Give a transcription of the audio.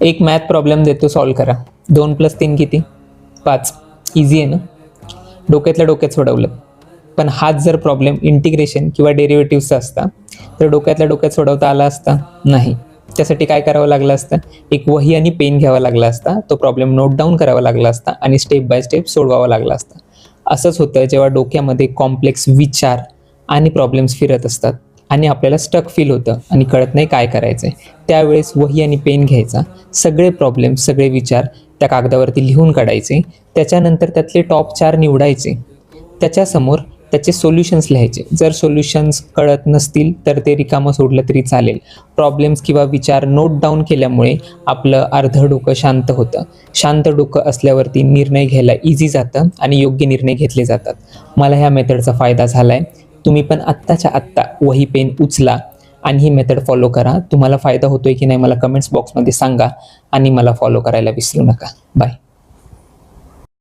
एक math problem देतो, solve करा. 2+3 किती? 5. इझी आहे ना, डोक्यातल्या डोक्यात सोडवलं. पण हाच जर प्रॉब्लेम इंटिग्रेशन किंवा डेरिव्हेटिव्हचा असता तर डोक्यातल्या डोक्यात सोडवता आला असता? नाही. त्यासाठी काय करावं लागलं असतं? एक वही आणि पेन घ्यावा लागला असता, तो प्रॉब्लेम नोट डाऊन करावा लागला असता आणि स्टेप बाय स्टेप सोडवावा लागला असता. असंच होतं जेव्हा डोक्यामध्ये कॉम्प्लेक्स विचार आणि प्रॉब्लेम्स फिरत असतात आणि आपल्याला स्टक फील होतं आणि कळत नाही काय करायचंय. त्यावेळेस वही आणि पेन घ्यायचा, सगळे प्रॉब्लेम, सगळे विचार त्या कागदावरती लिहून काढायचे. त्याच्यानंतर त्यातले टॉप 4 निवडायचे, त्याच्यासमोर त्याचे सोल्युशन्स लिहायचे. जर सोल्युशन्स कळत नसतील तर ते रिकामं सोडलं तरी चालेल. प्रॉब्लेम्स किंवा विचार नोट डाऊन केल्यामुळे आपलं अर्धं डोकं शांत होतं. शांत डोकं असल्यावरती निर्णय घ्यायला इझी जातं आणि योग्य निर्णय घेतले जातात. मला ह्या मेथडचा फायदा झाला आहे. तुम्ही पण आत्ताच्या आत्ता वही पेन उचला आणि ही मेथड फॉलो करा. तुम्हाला फायदा होतोय की नाही मला कमेंट्स बॉक्समध्ये सांगा आणि मला फॉलो करायला विसरू नका. बाय.